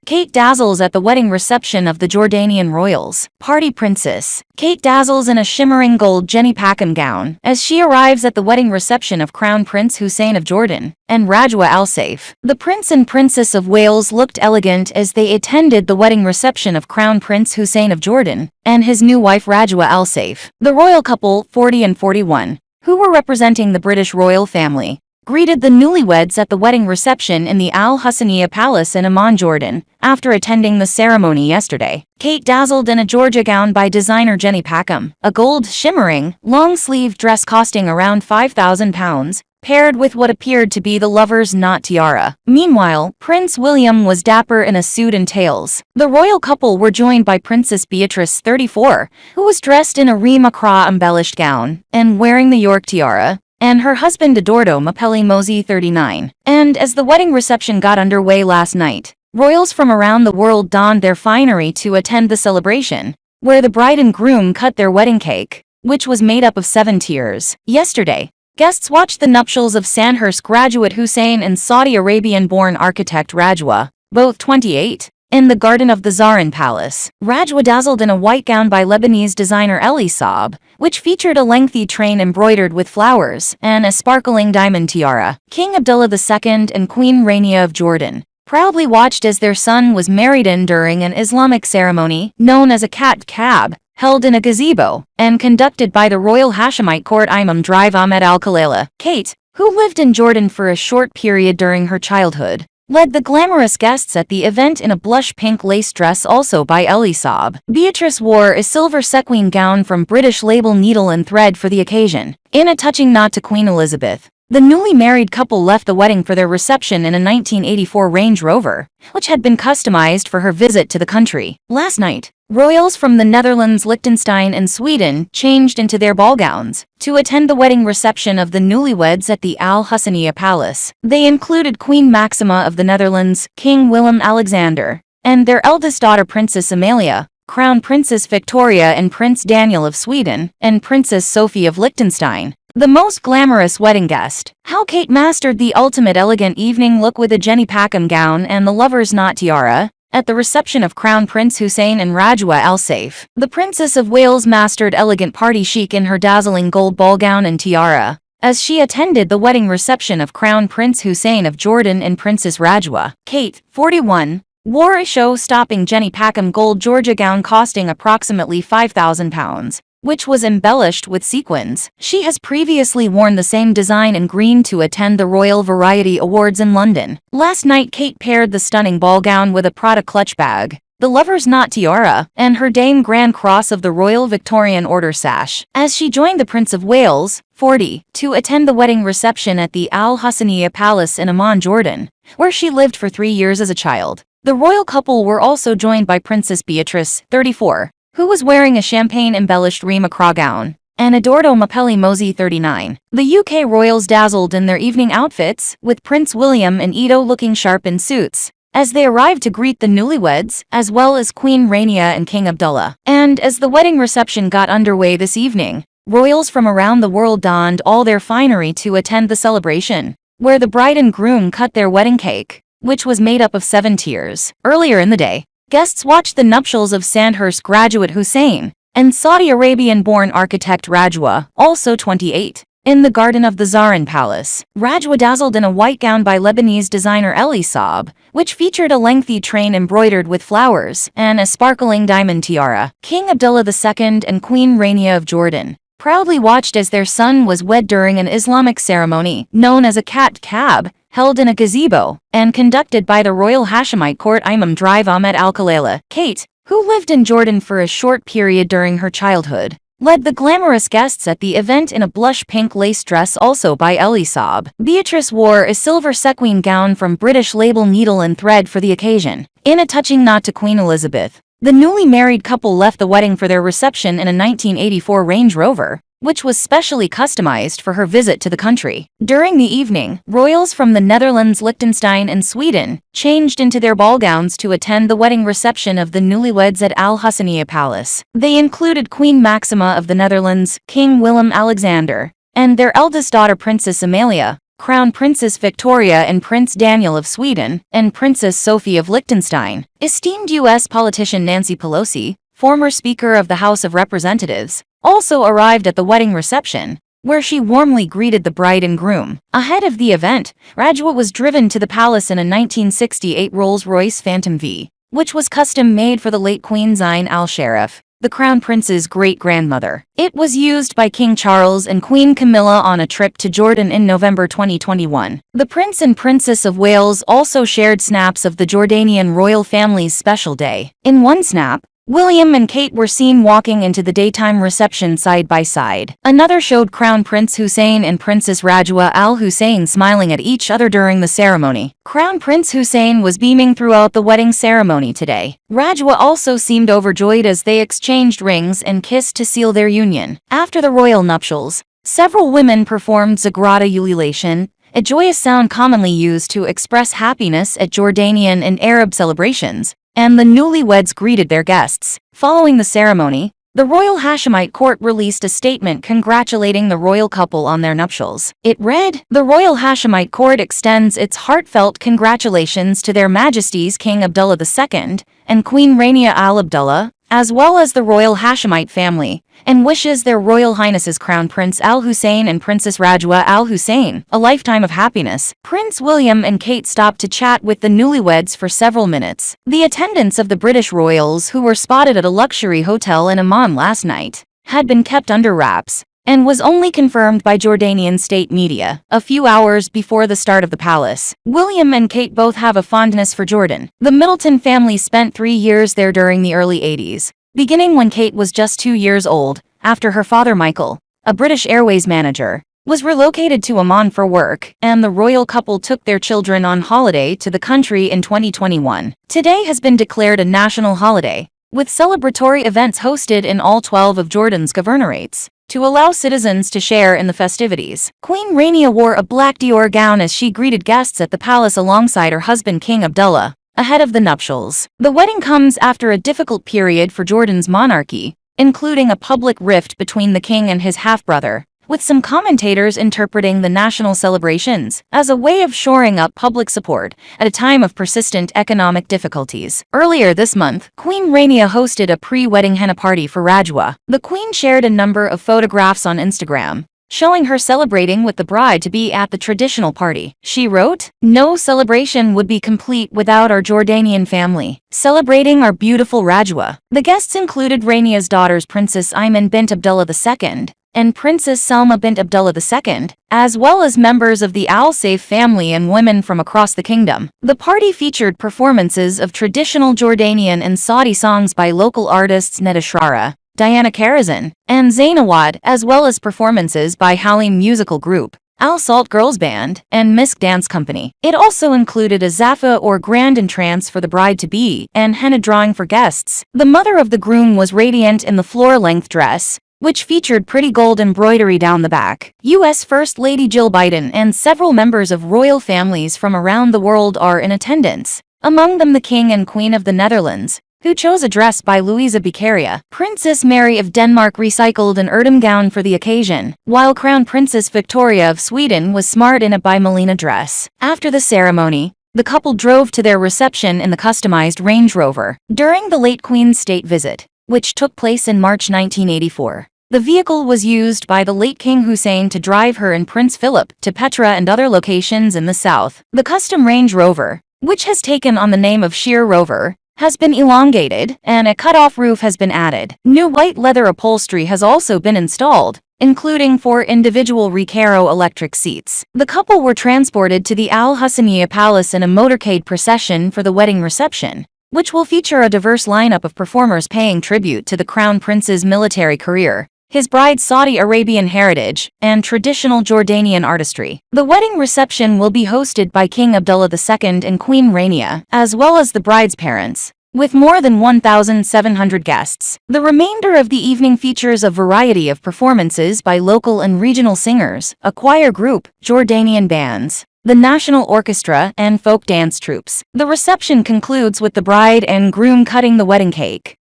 Kate dazzles at the wedding reception of the Jordanian royals. Party princess. Kate dazzles in a shimmering gold Jenny Packham gown as she arrives at the wedding reception of Crown Prince Hussein of Jordan and Rajwa Al-Saif. The Prince and Princess of Wales looked elegant as they attended the wedding reception of Crown Prince Hussein of Jordan and his new wife Rajwa Al-Saif. The royal couple, 40 and 41, who were representing the British royal family, greeted the newlyweds at the wedding reception in the Al-Hussein Palace in Amman, Jordan, after attending the ceremony yesterday. Kate dazzled in a Georgia gown by designer Jenny Packham, a gold, shimmering, long-sleeve dress costing around £5,000, paired with what appeared to be the lover's knot tiara. Meanwhile, Prince William was dapper in a suit and tails. The royal couple were joined by Princess Beatrice, 34, who was dressed in a Rima-Macra embellished gown and wearing the York tiara, and her husband Eduardo Mapelli Mosey, 39. And as the wedding reception got underway last night, royals from around the world donned their finery to attend the celebration, where the bride and groom cut their wedding cake, which was made up of 7 tiers. Yesterday, guests watched the nuptials of Sandhurst graduate Hussein and Saudi Arabian-born architect Rajwa, both 28, in the garden of the Zarin Palace. Rajwa dazzled in a white gown by Lebanese designer Al-Saif, which featured a lengthy train embroidered with flowers and a sparkling diamond tiara. King Abdullah II and Queen Rania of Jordan proudly watched as their son was married in during an Islamic ceremony known as a cat cab, held in a gazebo, and conducted by the Royal Hashemite Court Imam Drive Ahmed Al-Khalila. Kate, who lived in Jordan for a short period during her childhood, led the glamorous guests at the event in a blush pink lace dress also by Al-Saif. Beatrice wore a silver sequin gown from British label Needle and Thread for the occasion, in a touching nod to Queen Elizabeth. The newly married couple left the wedding for their reception in a 1984 Range Rover, which had been customized for her visit to the country. Last night, royals from the Netherlands, Liechtenstein, and Sweden changed into their ball gowns to attend the wedding reception of the newlyweds at the Al-Hussein Palace. They included Queen Maxima of the Netherlands, King Willem-Alexander, and their eldest daughter Princess Amalia, Crown Princess Victoria and Prince Daniel of Sweden, and Princess Sophie of Liechtenstein. The most glamorous wedding guest. How Kate mastered the ultimate elegant evening look with a Jenny Packham gown and the lover's knot tiara at the reception of Crown Prince Hussein and Rajwa Al-Saif. The Princess of Wales mastered elegant party chic in her dazzling gold ball gown and tiara as she attended the wedding reception of Crown Prince Hussein of Jordan and Princess Rajwa. Kate, 41, wore a show-stopping Jenny Packham gold Georgia gown costing approximately £5,000. Which was embellished with sequins. She has previously worn the same design in green to attend the Royal Variety Awards in London. Last night, Kate paired the stunning ball gown with a Prada clutch bag, the lover's knot tiara, and her Dame Grand Cross of the Royal Victorian Order sash, as she joined the Prince of Wales, 40, to attend the wedding reception at the Al-Hussein Palace in Amman, Jordan, where she lived for 3 years as a child. The royal couple were also joined by Princess Beatrice, 34, who was wearing a champagne-embellished Rima-Macra gown, and Eduardo Mapelli Mosey, 39. The UK royals dazzled in their evening outfits, with Prince William and Edo looking sharp in suits, as they arrived to greet the newlyweds, as well as Queen Rania and King Abdullah. And as the wedding reception got underway this evening, royals from around the world donned all their finery to attend the celebration, where the bride and groom cut their wedding cake, which was made up of 7 tiers. Earlier in the day, guests watched the nuptials of Sandhurst graduate Hussein and Saudi Arabian-born architect Rajwa, also 28, in the garden of the Zarin Palace. Rajwa dazzled in a white gown by Lebanese designer Al-Saif, which featured a lengthy train embroidered with flowers and a sparkling diamond tiara. King Abdullah II and Queen Rania of Jordan proudly watched as their son was wed during an Islamic ceremony known as a cat cab, held in a gazebo, and conducted by the Royal Hashemite Court Imam Drive Ahmed Al-Khalila. Kate, who lived in Jordan for a short period during her childhood, led the glamorous guests at the event in a blush pink lace dress also by Al-Saif. Beatrice wore a silver sequin gown from British label Needle and Thread for the occasion, in a touching nod to Queen Elizabeth. The newly married couple left the wedding for their reception in a 1984 Range Rover, which was specially customized for her visit to the country. During the evening, royals from the Netherlands, Liechtenstein, and Sweden changed into their ball gowns to attend the wedding reception of the newlyweds at Al-Hussein Palace. They included Queen Maxima of the Netherlands, King Willem-Alexander, and their eldest daughter Princess Amalia, Crown Princess Victoria and Prince Daniel of Sweden, and Princess Sophie of Liechtenstein. Esteemed U.S. politician Nancy Pelosi, former Speaker of the House of Representatives, also arrived at the wedding reception, where she warmly greeted the bride and groom. Ahead of the event, Rajwa was driven to the palace in a 1968 Rolls-Royce Phantom V, which was custom-made for the late Queen Zain Al-Saif, the Crown Prince's great-grandmother. It was used by King Charles and Queen Camilla on a trip to Jordan in November 2021. The Prince and Princess of Wales also shared snaps of the Jordanian royal family's special day. In one snap, William and Kate were seen walking into the daytime reception side by side. Another showed Crown Prince Hussein and Princess Rajwa Al Hussein smiling at each other during the ceremony. Crown Prince Hussein was beaming throughout the wedding ceremony today. Rajwa also seemed overjoyed as they exchanged rings and kissed to seal their union. After the royal nuptials, several women performed Zagrata ululation, a joyous sound commonly used to express happiness at Jordanian and Arab celebrations, and the newlyweds greeted their guests. Following the ceremony, the Royal Hashemite Court released a statement congratulating the royal couple on their nuptials. It read, "The Royal Hashemite Court extends its heartfelt congratulations to Their Majesties King Abdullah II and Queen Rania Al Abdullah, as well as the Royal Hashemite family, and wishes Their Royal Highnesses Crown Prince Al Hussein and Princess Rajwa Al Hussein a lifetime of happiness." Prince William and Kate stopped to chat with the newlyweds for several minutes. The attendance of the British royals, who were spotted at a luxury hotel in Amman last night, had been kept under wraps, and was only confirmed by Jordanian state media a few hours before the start of the palace. William and Kate both have a fondness for Jordan. The Middleton family spent 3 years there during the early 80s, beginning when Kate was just 2 years old, after her father Michael, a British Airways manager, was relocated to Amman for work, and the royal couple took their children on holiday to the country in 2021. Today has been declared a national holiday, with celebratory events hosted in all 12 of Jordan's governorates, to allow citizens to share in the festivities. Queen Rania wore a black Dior gown as she greeted guests at the palace alongside her husband King Abdullah, ahead of the nuptials. The wedding comes after a difficult period for Jordan's monarchy, including a public rift between the king and his half-brother, with some commentators interpreting the national celebrations as a way of shoring up public support at a time of persistent economic difficulties. Earlier this month, Queen Rania hosted a pre-wedding henna party for Rajwa. The Queen shared a number of photographs on Instagram, showing her celebrating with the bride-to-be at the traditional party. She wrote, "No celebration would be complete without our Jordanian family, celebrating our beautiful Rajwa." The guests included Rania's daughters Princess Ayman bint Abdullah II and Princess Salma bint Abdullah II, as well as members of the Al-Saif family and women from across the kingdom. The party featured performances of traditional Jordanian and Saudi songs by local artists Neda Shrara, Diana Karazan, and Zainawad, as well as performances by Halim musical group, Al-Salt Girls Band, and Misk Dance Company. It also included a zaffa or grand entrance for the bride-to-be and henna drawing for guests. The mother of the groom was radiant in the floor-length dress, which featured pretty gold embroidery down the back. U.S. First Lady Jill Biden and several members of royal families from around the world are in attendance, among them the King and Queen of the Netherlands, who chose a dress by Louisa Beccaria. Princess Mary of Denmark recycled an ermine gown for the occasion, while Crown Princess Victoria of Sweden was smart in a by Melina dress. After the ceremony, the couple drove to their reception in the customized Range Rover. During the late Queen's state visit, which took place in March 1984. The vehicle was used by the late King Hussein to drive her and Prince Philip to Petra and other locations in the south. The custom Range Rover, which has taken on the name of Sheer Rover, has been elongated, and a cut-off roof has been added. New white leather upholstery has also been installed, including 4 individual Recaro electric seats. The couple were transported to the Al Hassaniya Palace in a motorcade procession for the wedding reception, which will feature a diverse lineup of performers paying tribute to the Crown Prince's military career, his bride's Saudi Arabian heritage, and traditional Jordanian artistry. The wedding reception will be hosted by King Abdullah II and Queen Rania, as well as the bride's parents, with more than 1,700 guests. The remainder of the evening features a variety of performances by local and regional singers, a choir group, Jordanian bands, the National Orchestra, and folk dance troupes. The reception concludes with the bride and groom cutting the wedding cake.